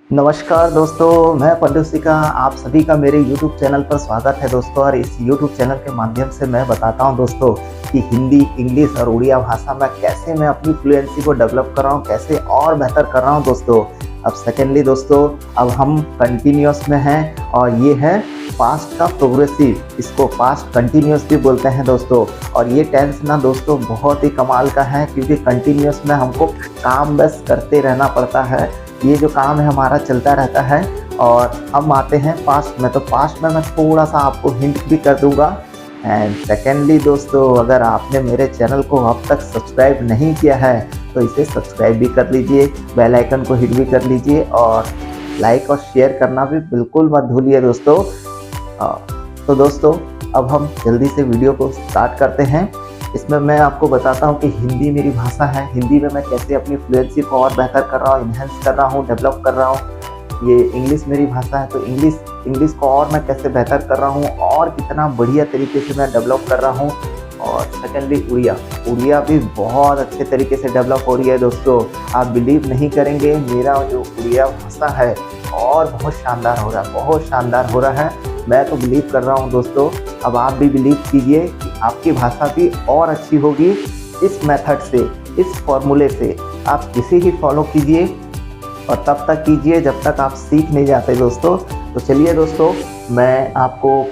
नमस्कार दोस्तों, मैं पंडू सिका आप सभी का मेरे YouTube चैनल पर स्वागत है दोस्तों। और इस YouTube चैनल के माध्यम से मैं बताता हूं दोस्तों कि हिंदी, इंग्लिश और उड़िया भाषा में कैसे मैं अपनी फ्लुएंसी को डेवलप कर रहा हूं, कैसे और बेहतर कर रहा हूं दोस्तों। अब सेकेंडली दोस्तों, अब हम कंटिन्यूअस में हैं और ये है पास्ट का प्रोग्रेसिव, इसको पास्ट कंटिन्यूअस भी बोलते हैं दोस्तों। और ये टेंस ना दोस्तों बहुत ही कमाल का है, क्योंकि कंटिन्यूअस में हमको काम बस करते रहना पड़ता है। ये जो काम है हमारा चलता रहता है। और हम आते हैं पास्ट में, तो पास्ट में मैं थोड़ा सा आपको हिंट भी कर दूंगा। एंड सेकेंडली दोस्तों, अगर आपने मेरे चैनल को अब तक सब्सक्राइब नहीं किया है तो इसे सब्सक्राइब भी कर लीजिए, बेल आइकन को हिट भी कर लीजिए और लाइक और शेयर करना भी बिल्कुल मत भूलिए दोस्तों। तो दोस्तों, अब हम जल्दी से वीडियो को स्टार्ट करते हैं। इसमें मैं आपको बताता हूँ कि हिंदी मेरी भाषा है, हिंदी में मैं कैसे अपनी फ्लुएंसी को और बेहतर कर रहा हूँ, इन्हेंस कर रहा हूँ, डेवलप कर रहा हूँ। ये इंग्लिश मेरी भाषा है, तो इंग्लिश को और मैं कैसे बेहतर कर रहा हूँ और कितना बढ़िया तरीके से मैं डेवलप कर रहा हूँ। और सेकेंडली उड़िया भी बहुत अच्छे तरीके से डेवलप हो रही है दोस्तों। आप बिलीव नहीं करेंगे, मेरा जो उड़िया भाषा है और बहुत शानदार हो रहा है, बहुत शानदार हो रहा है। मैं तो बिलीव कर रहा हूँ दोस्तों, अब आप भी बिलीव कीजिए कि आपकी भाषा भी और अच्छी होगी। इस मेथड से, इस फॉर्मूले से आप इसे ही फॉलो कीजिए और तब तक कीजिए जब तक आप सीख नहीं जाते दोस्तों। तो चलिए दोस्तों, मैं आपको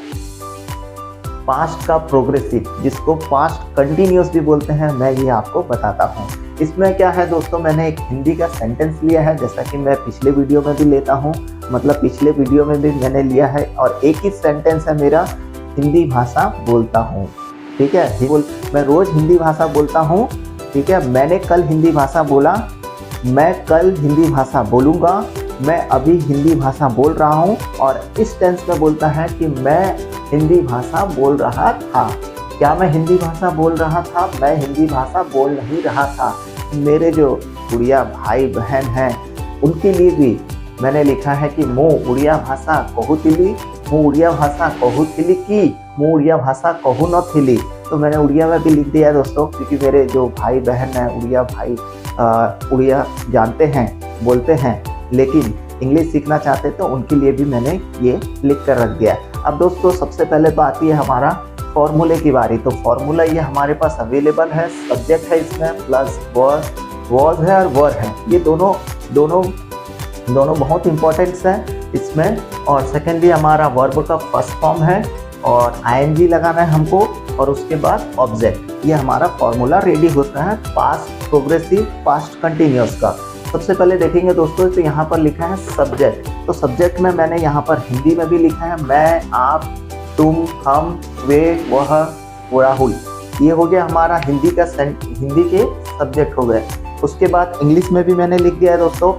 पास्ट का प्रोग्रेसिव, जिसको पास्ट कंटिन्यूअस भी बोलते हैं, मैं ये आपको बताता हूँ। इसमें क्या है दोस्तों, मैंने एक हिंदी का सेंटेंस लिया है, जैसा कि मैं पिछले वीडियो में भी लेता हूँ, मतलब पिछले वीडियो में भी मैंने लिया है। और एक ही सेंटेंस है मेरा, हिंदी भाषा बोलता हूँ, ठीक है। मैं रोज हिंदी भाषा बोलता हूँ, ठीक है। मैंने कल हिंदी भाषा बोला, मैं कल हिंदी भाषा बोलूँगा, मैं अभी हिंदी भाषा बोल रहा हूँ। और इस टेंस में बोलता है कि मैं हिंदी भाषा बोल रहा था। क्या मैं हिंदी भाषा बोल रहा था? मैं हिंदी भाषा बोल नहीं रहा था। मेरे जो उड़िया भाई बहन हैं उनके लिए भी मैंने लिखा है कि मो उड़िया भाषा कहूतिली, मो उड़िया भाषा कहूतिली की, मो उड़िया भाषा कहू न थिली। तो मैंने उड़िया में भी लिख दिया है दोस्तों, क्योंकि मेरे जो भाई बहन हैं उड़िया भाई उड़िया जानते हैं, बोलते हैं, लेकिन इंग्लिश सीखना चाहते तो उनके लिए भी मैंने ये लिख कर रख दिया। अब दोस्तों, सबसे पहले तो आती है हमारा फॉर्मूले की बारी। तो फॉर्मूला ये हमारे पास अवेलेबल है, सब्जेक्ट है इसमें, प्लस वॉज है और वर है। ये दोनों बहुत इंपॉर्टेंट्स हैं इसमें। और सेकेंडली हमारा वर्ब का फर्स्ट फॉर्म है और आईएनजी लगाना है हमको, और उसके बाद ऑब्जेक्ट। ये हमारा फॉर्मूला रेडी होता है पास्ट प्रोग्रेसिव, पास्ट कंटिन्यूअस का। सबसे पहले देखेंगे दोस्तों, तो यहाँ पर लिखा है सब्जेक्ट। तो सब्जेक्ट में मैंने यहाँ पर हिंदी में भी लिखा है, मैं, आप, तुम, हम, वे, वह, वो, राहुल। ये हो गया हमारा हिंदी के सब्जेक्ट हो गए। उसके बाद इंग्लिश में भी मैंने लिख दिया है दोस्तों,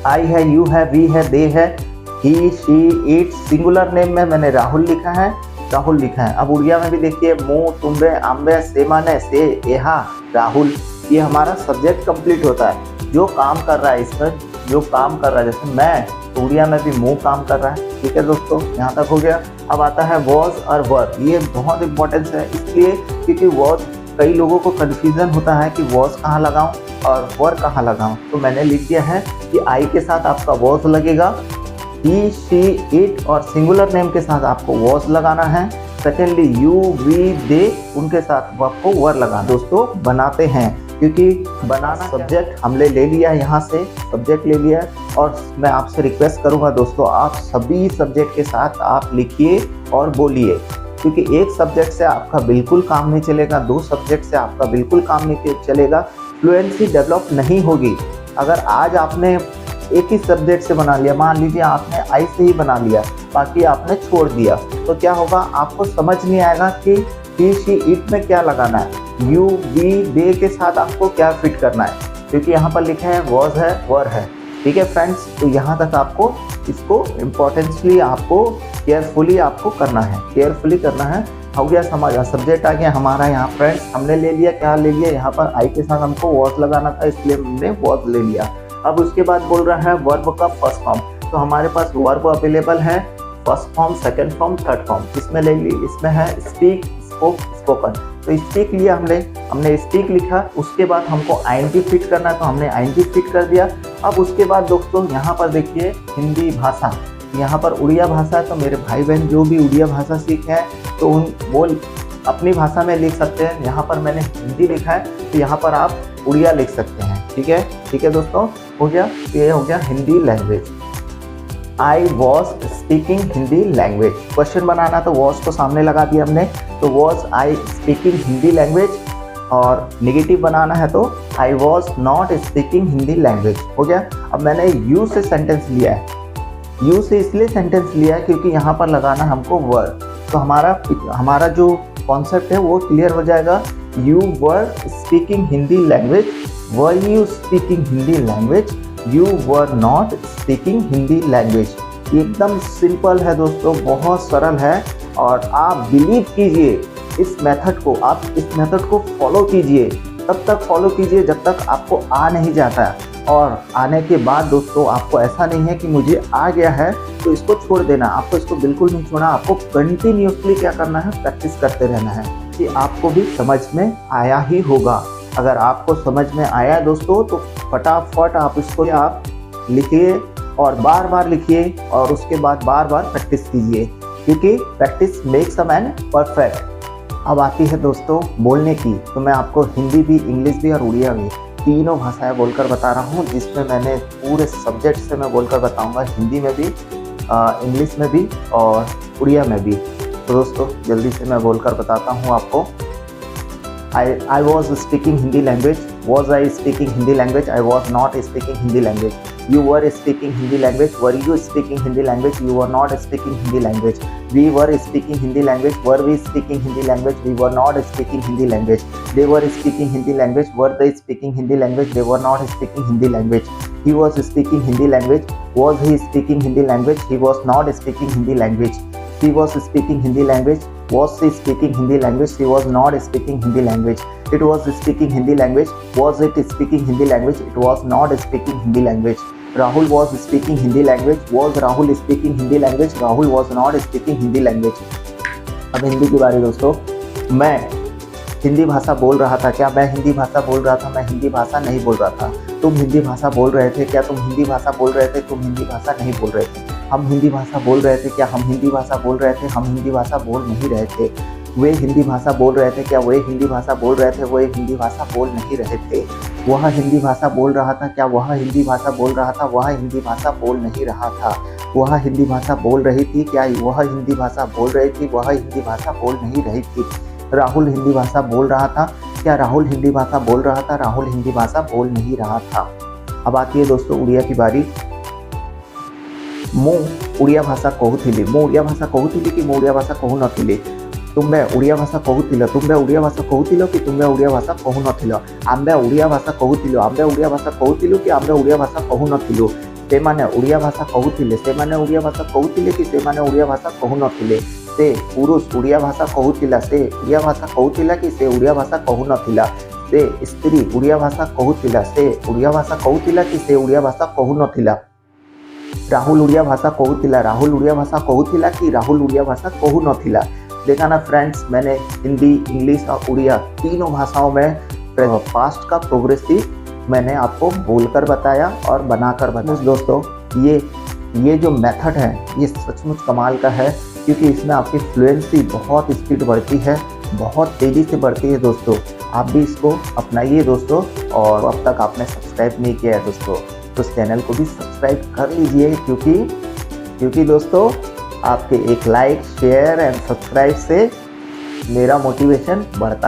आई है, यू है, वी है, दे है, ही, शी, इट। सिंगुलर नेम में मैंने राहुल लिखा है। अब उड़िया में भी देखिए, मु, तुम्बे, आम्बे, से माने, से, एहा, राहुल। ये हमारा सब्जेक्ट कंप्लीट होता है, जो काम कर रहा है इसमें, जो काम कर रहा है। जैसे मैं, तो उड़िया में भी मु काम कर रहा है, ठीक है दोस्तों, यहाँ तक हो गया। अब आता है वॉज और वर। ये बहुत इंपॉर्टेंस है, इसलिए क्योंकि वॉज, कई लोगों को कन्फ्यूजन होता है कि वॉज कहाँ लगाऊं और वर कहाँ लगाऊं। तो मैंने लिख दिया है कि आई के साथ आपका वॉज लगेगा, ही, शी, इट, और सिंगुलर नेम के साथ आपको वॉज लगाना है। सेकेंडली यू, वी, दे, उनके साथ आपको वर लगाना। दोस्तों, बनाते हैं, क्योंकि बनाना सब्जेक्ट हमने ले लिया, यहाँ से सब्जेक्ट ले लिया। और मैं आपसे रिक्वेस्ट करूँगा दोस्तों, आप सभी सब्जेक्ट के साथ आप लिखिए और बोलिए, क्योंकि एक सब्जेक्ट से आपका बिल्कुल काम नहीं चलेगा, दो सब्जेक्ट से आपका बिल्कुल काम नहीं चलेगा, फ्लुएंसी डेवलप नहीं होगी। अगर आज आपने एक ही सब्जेक्ट से बना लिया, मान लीजिए आपने आई से ही बना लिया, बाकी आपने छोड़ दिया, तो क्या होगा, आपको समझ नहीं आएगा कि ही, शी, इट में क्या लगाना है, यू, वी, दे के साथ आपको क्या फिट करना है, क्योंकि यहाँ पर लिखा है वॉज है, वर है, ठीक है फ्रेंड्स। तो यहाँ तक आपको इसको इम्पोर्टेंसली आपको केयरफुली आपको करना है, केयरफुली करना है। हो गया समझ, सब्जेक्ट आ गया हमारा यहाँ फ्रेंड्स। हमने ले लिया, क्या ले लिया, यहाँ पर आई के साथ हमको वॉज लगाना था, इसलिए हमने वॉज ले लिया। अब उसके बाद बोल रहा है वर्ब का फर्स्ट फॉर्म। तो हमारे पास वर्ब अवेलेबल है, first form, second form, third form. इसमें ले ली, इसमें है स्पीक, स्पोक, स्पोकन। तो स्पीक लिया हमने स्पीक लिखा, उसके बाद हमको आईएनजी फिट करना है तो हमने आईएनजी फिट कर दिया। अब उसके बाद दोस्तों यहाँ पर देखिए हिंदी भाषा, यहाँ पर उड़िया भाषा है, तो मेरे भाई बहन जो भी उड़िया भाषा सीखे हैं तो वो अपनी भाषा में लिख सकते हैं। यहाँ पर मैंने हिंदी लिखा है तो यहाँ पर आप उड़िया लिख सकते हैं। ठीक है दोस्तों, हो गया। ये हो गया Hindi language. I was speaking Hindi language. Question बनाना तो वॉज को सामने लगा दिया हमने, तो was I speaking Hindi language. और नेगेटिव बनाना है तो I was not speaking Hindi language. हो गया। अब मैंने यू से सेंटेंस लिया है, यू से इसलिए सेंटेंस लिया है क्योंकि यहाँ पर लगाना हमको वर, तो हमारा जो कॉन्सेप्ट है वो क्लियर हो जाएगा। You were speaking Hindi language, were you speaking Hindi language, you were not speaking Hindi language. एकदम सिंपल है दोस्तों, बहुत सरल है। और आप बिलीव कीजिए इस मेथड को, आप इस मेथड को फॉलो कीजिए, तब तक फॉलो कीजिए जब तक आपको आ नहीं जाता। और आने के बाद दोस्तों आपको ऐसा नहीं है कि मुझे आ गया है तो इसको छोड़ देना, आपको इसको बिल्कुल नहीं छोड़ना। आपको कंटिन्यूसली क्या करना है, प्रैक्टिस करते रहना है कि आपको भी समझ में आया ही होगा। अगर आपको समझ में आया है दोस्तों तो फटाफट आप इसको आप लिखिए और बार बार लिखिए और उसके बाद बार बार प्रैक्टिस कीजिए, क्योंकि practice makes a man perfect. अब आती है दोस्तों बोलने की, तो मैं आपको हिंदी भी, इंग्लिश भी और उड़िया भी तीनों भाषाएं बोलकर बता रहा हूँ, जिसमें मैंने पूरे सब्जेक्ट से मैं बोलकर बताऊँगा, हिंदी में भी, इंग्लिश में भी और उड़िया में भी। तो दोस्तों जल्दी से मैं बोलकर बताता हूँ आपको। I was speaking Hindi language. Was I speaking Hindi language? I was not speaking Hindi language. You were speaking Hindi language. Were you speaking Hindi language? You were not speaking Hindi language. We were speaking Hindi language. Were we speaking Hindi language? We were not speaking Hindi language. They were speaking Hindi language. Were they speaking Hindi language? They were not speaking Hindi language. He was speaking Hindi language. Was he speaking Hindi language? He was not speaking Hindi language. She was speaking Hindi language. Was she speaking Hindi language? She was not speaking Hindi language. It was speaking Hindi language. Was it speaking Hindi language? It was not speaking Hindi language. Rahul was speaking Hindi language. Was Rahul speaking Hindi language? Rahul was not speaking Hindi language. अब हिंदी की बारी दोस्तों। मैं हिंदी भाषा बोल रहा था क्या? मैं हिंदी भाषा बोल रहा था? मैं हिंदी भाषा नहीं बोल रहा था। तुम हिंदी भाषा बोल रहे थे क्या? तुम हिंदी भाषा बोल रहे थे? तुम हिंदी भाषा नहीं बोल रहे थे। हम हिंदी भाषा बोल रहे थे क्या? हम हिंदी भाषा बोल रहे थे? हम हिंदी भाषा बोल नहीं रहे थे। वे हिंदी भाषा बोल रहे थे क्या? वे हिंदी भाषा बोल रहे थे? वे हिंदी भाषा बोल नहीं रहे थे। वह हिंदी भाषा बोल रहा था क्या? वह हिंदी भाषा बोल रहा था? वह हिंदी भाषा बोल नहीं रहा था। वह हिंदी भाषा बोल रही थी क्या? वह हिंदी भाषा बोल रही थी? वह हिंदी भाषा बोल नहीं रही थी। राहुल हिंदी भाषा बोल रहा था क्या? राहुल हिंदी भाषा बोल रहा था? राहुल हिंदी भाषा बोल नहीं रहा था। अब आती है दोस्तों उड़िया की बारी। ମୁଁ ଓଡ଼ିଆ ଭାଷା କହୁଥିଲି। ମୁଁ ଓଡ଼ିଆ ଭାଷା କହୁଥିଲି କି ମୁଁ ଓଡ଼ିଆ ଭାଷା କହୁନଥିଲି। ତୁମେ ଓଡ଼ିଆ ଭାଷା କହୁଥିଲ। ତୁମେ ଓଡ଼ିଆ ଭାଷା କହୁଥିଲ କି ତୁମେ ଓଡ଼ିଆ ଭାଷା କହୁନଥିଲ। ଆମ୍ଭେ ଓଡ଼ିଆ ଭାଷା କହୁଥିଲୁ। ଆମ୍ଭେ ଓଡ଼ିଆ ଭାଷା କହୁଥିଲୁ କି ଆମ୍ଭେ ଓଡ଼ିଆ ଭାଷା କହୁନଥିଲୁ। ସେମାନେ ଓଡ଼ିଆ ଭାଷା କହୁଥିଲେ। ସେମାନେ ଓଡ଼ିଆ ଭାଷା କହୁଥିଲେ କି ସେମାନେ ଓଡ଼ିଆ ଭାଷା କହୁନଥିଲେ। ସେ ପୁରୁଷ ଓଡ଼ିଆ ଭାଷା କହୁଥିଲା। ସେ ଓଡ଼ିଆ ଭାଷା କହୁଥିଲା କି ସେ ଓଡ଼ିଆ ଭାଷା କହୁନଥିଲା। ସେ ସ୍ତ୍ରୀ ଓଡ଼ିଆ ଭାଷା କହୁଥିଲା। ସେ ଓଡ଼ିଆ ଭାଷା କହୁଥିଲା କି ସେ ଓଡ଼ିଆ ଭାଷା କହୁନଥିଲା। राहुल उड़िया भाषा कहूला। राहुल उड़िया भाषा कहूला कि राहुल उड़िया भाषा कहू नथिला। देखा ना फ्रेंड्स, मैंने हिंदी, इंग्लिश और उड़िया तीनों भाषाओं में पास्ट का प्रोग्रेसिव मैंने आपको बोलकर बताया और बनाकर बताया। दोस्तों ये जो मेथड है ये सचमुच कमाल का है, क्योंकि इसमें आपकी फ्लुएंसी बहुत स्पीड बढ़ती है, बहुत तेज़ी से बढ़ती है। दोस्तों आप भी इसको अपनाइए दोस्तों। और अब तक आपने सब्सक्राइब नहीं किया है दोस्तों तो इस चैनल को भी सब्सक्राइब कर लीजिए, क्योंकि दोस्तों आपके एक लाइक, शेयर एंड सब्सक्राइब से मेरा मोटिवेशन बढ़ता है।